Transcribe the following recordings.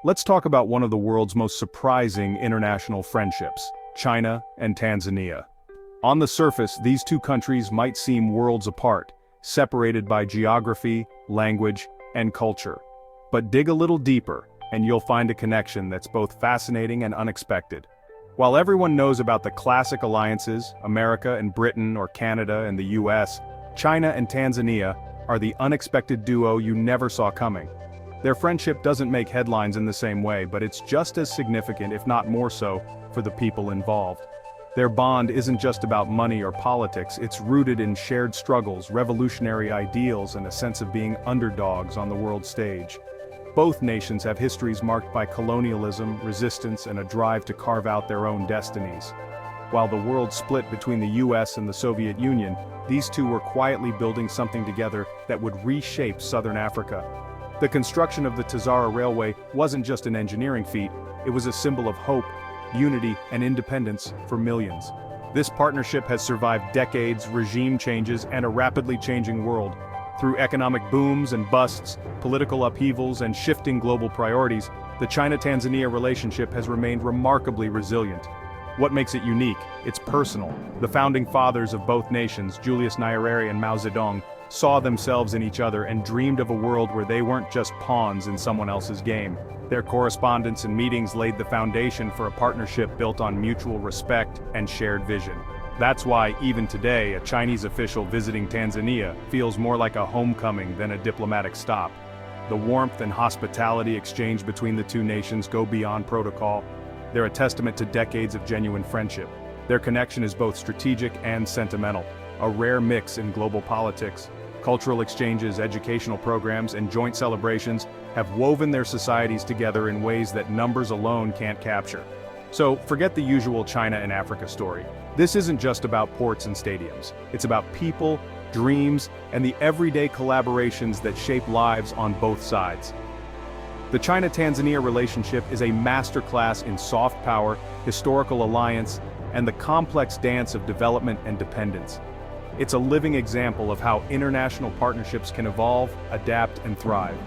Let's talk about one of the world's most surprising international friendships, China and Tanzania. On the surface, these two countries might seem worlds apart, separated by geography, language, and culture. But dig a little deeper, and you'll find a connection that's both fascinating and unexpected. While everyone knows about the classic alliances, America and Britain or Canada and the US, China and Tanzania are the unexpected duo you never saw coming. Their friendship doesn't make headlines in the same way, but it's just as significant, if not more so, for the people involved. Their bond isn't just about money or politics, it's rooted in shared struggles, revolutionary ideals, and a sense of being underdogs on the world stage. Both nations have histories marked by colonialism, resistance, and a drive to carve out their own destinies. While the world split between the US and the Soviet Union, these two were quietly building something together that would reshape southern Africa. The construction of the TAZARA Railway wasn't just an engineering feat, it was a symbol of hope, unity, and independence for millions. This partnership has survived decades, regime changes, and a rapidly changing world. Through economic booms and busts, political upheavals, and shifting global priorities, the China-Tanzania relationship has remained remarkably resilient. What makes it unique? It's personal. The founding fathers of both nations, Julius Nyerere and Mao Zedong, saw themselves in each other and dreamed of a world where they weren't just pawns in someone else's game. Their correspondence and meetings laid the foundation for a partnership built on mutual respect and shared vision. That's why, even today, a Chinese official visiting Tanzania feels more like a homecoming than a diplomatic stop. The warmth and hospitality exchanged between the two nations go beyond protocol. They're a testament to decades of genuine friendship. Their connection is both strategic and sentimental, a rare mix in global politics. Cultural exchanges, educational programs, and joint celebrations have woven their societies together in ways that numbers alone can't capture. So, forget the usual China and Africa story. This isn't just about ports and stadiums. It's about people, dreams, and the everyday collaborations that shape lives on both sides. The China-Tanzania relationship is a masterclass in soft power, historical alliance, and the complex dance of development and dependence. It's a living example of how international partnerships can evolve, adapt, and thrive.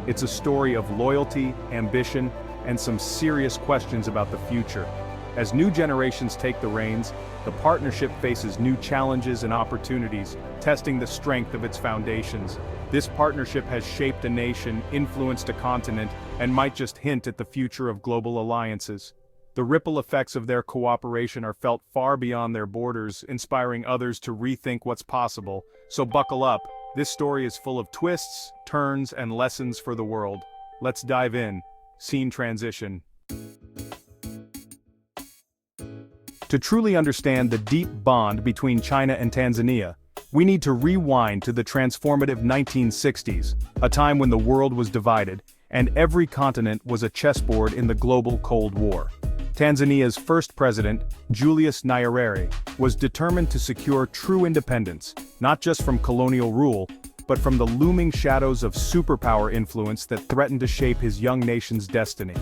It's a story of loyalty, ambition, and some serious questions about the future. As new generations take the reins, the partnership faces new challenges and opportunities, testing the strength of its foundations. This partnership has shaped a nation, influenced a continent, and might just hint at the future of global alliances. The ripple effects of their cooperation are felt far beyond their borders, inspiring others to rethink what's possible. So buckle up, this story is full of twists, turns, and lessons for the world. Let's dive in. Scene transition. To truly understand the deep bond between China and Tanzania, we need to rewind to the transformative 1960s, a time when the world was divided, and every continent was a chessboard in the global Cold War. Tanzania's first president, Julius Nyerere, was determined to secure true independence, not just from colonial rule, but from the looming shadows of superpower influence that threatened to shape his young nation's destiny.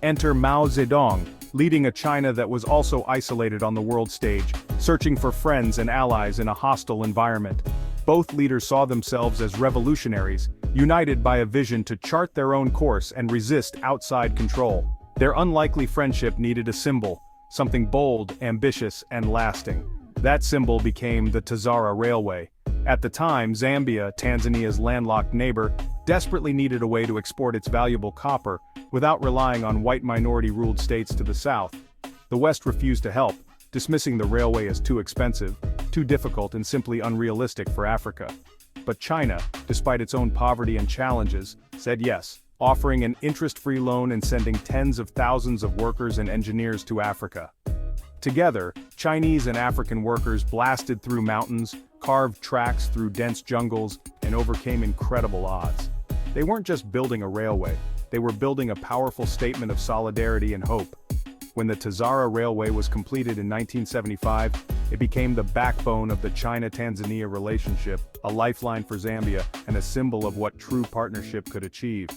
Enter Mao Zedong, leading a China that was also isolated on the world stage, searching for friends and allies in a hostile environment. Both leaders saw themselves as revolutionaries, united by a vision to chart their own course and resist outside control. Their unlikely friendship needed a symbol, something bold, ambitious, and lasting. That symbol became the TAZARA Railway. At the time, Zambia, Tanzania's landlocked neighbor, desperately needed a way to export its valuable copper, without relying on white minority-ruled states to the south. The West refused to help, dismissing the railway as too expensive, too difficult, and simply unrealistic for Africa. But China, despite its own poverty and challenges, said yes, offering an interest-free loan and sending tens of thousands of workers and engineers to Africa. Together, Chinese and African workers blasted through mountains, carved tracks through dense jungles, and overcame incredible odds. They weren't just building a railway, they were building a powerful statement of solidarity and hope. When the TAZARA Railway was completed in 1975, it became the backbone of the China-Tanzania relationship, a lifeline for Zambia, and a symbol of what true partnership could achieve.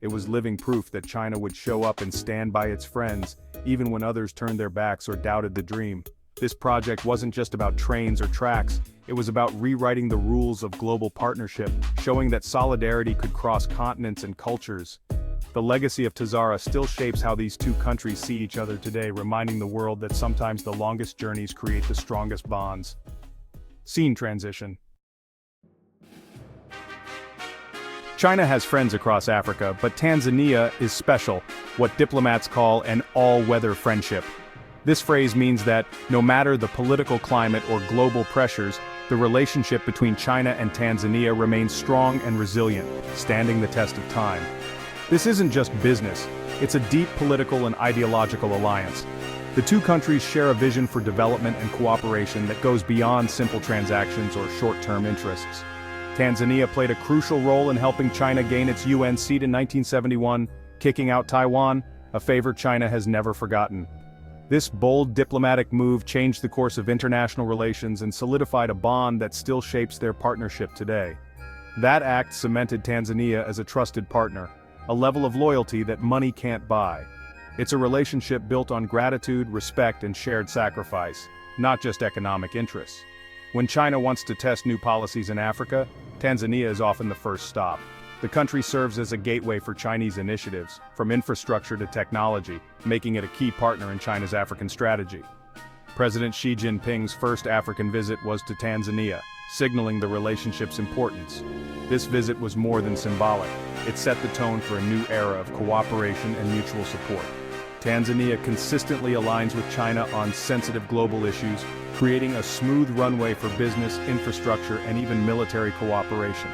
It was living proof that China would show up and stand by its friends, even when others turned their backs or doubted the dream. This project wasn't just about trains or tracks, it was about rewriting the rules of global partnership, showing that solidarity could cross continents and cultures. The legacy of TAZARA still shapes how these two countries see each other today, reminding the world that sometimes the longest journeys create the strongest bonds. Scene transition. China has friends across Africa, but Tanzania is special, what diplomats call an all-weather friendship. This phrase means that, no matter the political climate or global pressures, the relationship between China and Tanzania remains strong and resilient, standing the test of time. This isn't just business, it's a deep political and ideological alliance. The two countries share a vision for development and cooperation that goes beyond simple transactions or short-term interests. Tanzania played a crucial role in helping China gain its UN seat in 1971, kicking out Taiwan, a favor China has never forgotten. This bold diplomatic move changed the course of international relations and solidified a bond that still shapes their partnership today. That act cemented Tanzania as a trusted partner, a level of loyalty that money can't buy. It's a relationship built on gratitude, respect, and shared sacrifice, not just economic interests. When China wants to test new policies in Africa, Tanzania is often the first stop. The country serves as a gateway for Chinese initiatives, from infrastructure to technology, making it a key partner in China's African strategy. President Xi Jinping's first African visit was to Tanzania, signaling the relationship's importance. This visit was more than symbolic. It set the tone for a new era of cooperation and mutual support. Tanzania consistently aligns with China on sensitive global issues, creating a smooth runway for business, infrastructure, and even military cooperation.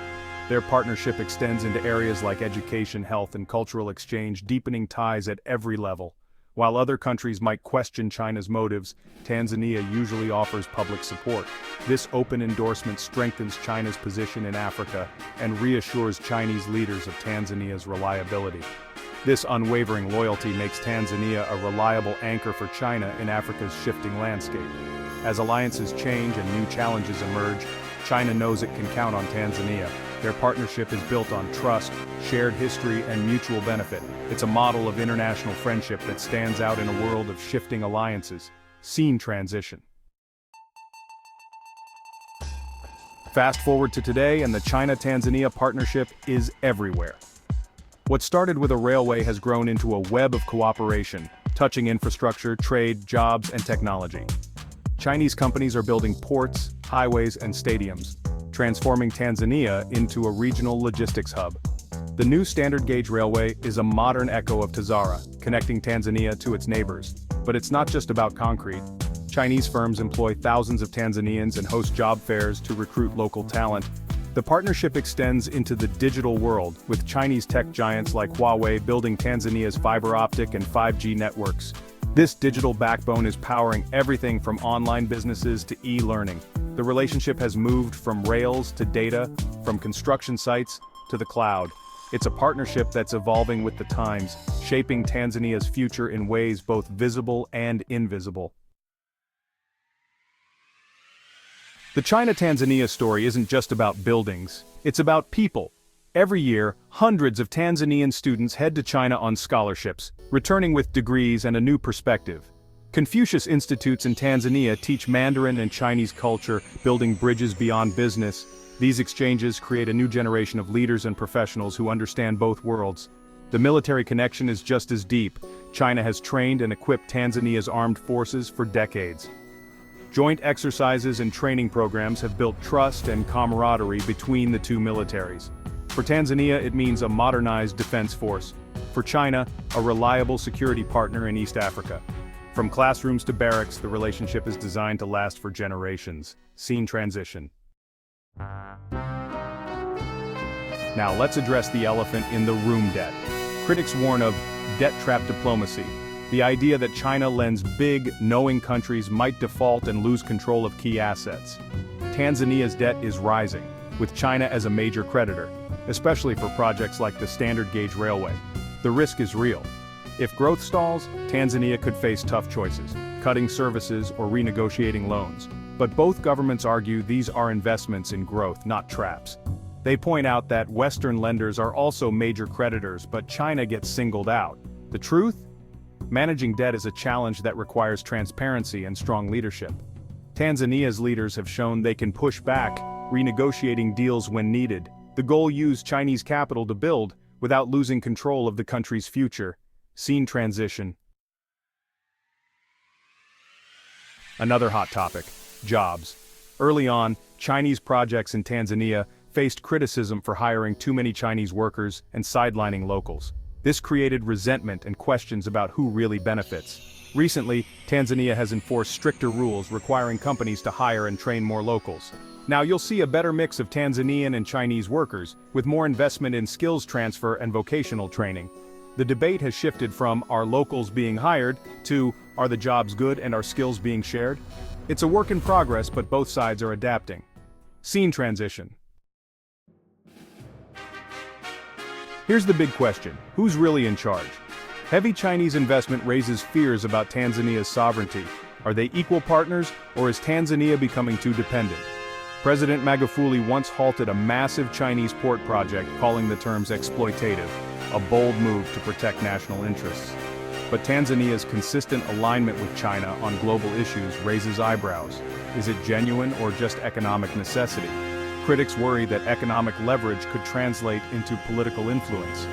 Their partnership extends into areas like education, health, and cultural exchange, deepening ties at every level. While other countries might question China's motives, Tanzania usually offers public support. This open endorsement strengthens China's position in Africa and reassures Chinese leaders of Tanzania's reliability. This unwavering loyalty makes Tanzania a reliable anchor for China in Africa's shifting landscape. As alliances change and new challenges emerge, China knows it can count on Tanzania. Their partnership is built on trust, shared history, and mutual benefit. It's a model of international friendship that stands out in a world of shifting alliances. Scene transition. Fast forward to today, and the China-Tanzania partnership is everywhere. What started with a railway has grown into a web of cooperation, touching infrastructure, trade, jobs, and technology. Chinese companies are building ports, highways, and stadiums, transforming Tanzania into a regional logistics hub. The new standard gauge railway is a modern echo of TAZARA, connecting Tanzania to its neighbors. But it's not just about concrete. Chinese firms employ thousands of Tanzanians and host job fairs to recruit local talent. The partnership extends into the digital world, with Chinese tech giants like Huawei building Tanzania's fiber optic and 5G networks. This digital backbone is powering everything from online businesses to e-learning. The relationship has moved from rails to data, from construction sites to the cloud. It's a partnership that's evolving with the times, shaping Tanzania's future in ways both visible and invisible. The China-Tanzania story isn't just about buildings, it's about people. Every year, hundreds of Tanzanian students head to China on scholarships, returning with degrees and a new perspective. Confucius Institutes in Tanzania teach Mandarin and Chinese culture, building bridges beyond business. These exchanges create a new generation of leaders and professionals who understand both worlds. The military connection is just as deep. China has trained and equipped Tanzania's armed forces for decades. Joint exercises and training programs have built trust and camaraderie between the two militaries. For Tanzania, it means a modernized defense force. For China, a reliable security partner in East Africa. From classrooms to barracks, the relationship is designed to last for generations. Scene transition. Now let's address the elephant in the room: debt. Critics warn of debt-trap diplomacy, the idea that China lends big, knowing countries might default and lose control of key assets. Tanzania's debt is rising, with China as a major creditor, especially for projects like the standard gauge railway. The risk is real. If growth stalls, Tanzania could face tough choices, cutting services or renegotiating loans. But both governments argue these are investments in growth, not traps. They point out that Western lenders are also major creditors, but China gets singled out. The truth? Managing debt is a challenge that requires transparency and strong leadership. Tanzania's leaders have shown they can push back, renegotiating deals when needed. The goal: use Chinese capital to build, without losing control of the country's future. Scene transition. Another hot topic: jobs. Early on, Chinese projects in Tanzania faced criticism for hiring too many Chinese workers and sidelining locals. This created resentment and questions about who really benefits. Recently, Tanzania has enforced stricter rules requiring companies to hire and train more locals. Now you'll see a better mix of Tanzanian and Chinese workers, with more investment in skills transfer and vocational training. The debate has shifted from "are locals being hired" to "are the jobs good and are skills being shared?" It's a work in progress, but both sides are adapting. Scene transition. Here's the big question: who's really in charge? Heavy Chinese investment raises fears about Tanzania's sovereignty. Are they equal partners, or is Tanzania becoming too dependent? President Magufuli once halted a massive Chinese port project, calling the terms exploitative, a bold move to protect national interests. But Tanzania's consistent alignment with China on global issues raises eyebrows. Is it genuine or just economic necessity? Critics worry that economic leverage could translate into political influence.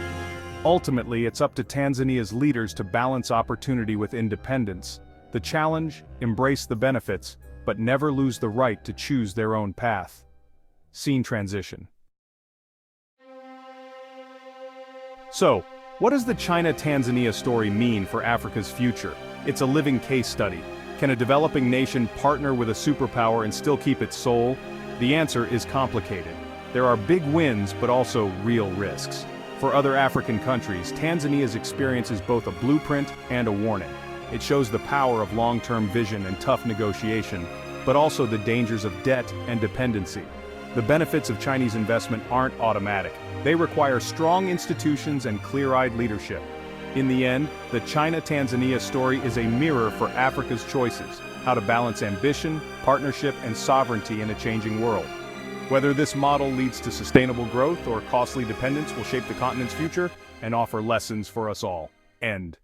Ultimately, it's up to Tanzania's leaders to balance opportunity with independence. The challenge: embrace the benefits, but never lose the right to choose their own path. Scene transition. So, what does the China-Tanzania story mean for Africa's future? It's a living case study. Can a developing nation partner with a superpower and still keep its soul? The answer is complicated. There are big wins, but also real risks. For other African countries, Tanzania's experience is both a blueprint and a warning. It shows the power of long-term vision and tough negotiation, but also the dangers of debt and dependency. The benefits of Chinese investment aren't automatic. They require strong institutions and clear-eyed leadership. In the end, the China-Tanzania story is a mirror for Africa's choices: how to balance ambition, partnership, and sovereignty in a changing world. Whether this model leads to sustainable growth or costly dependence will shape the continent's future and offer lessons for us all. End.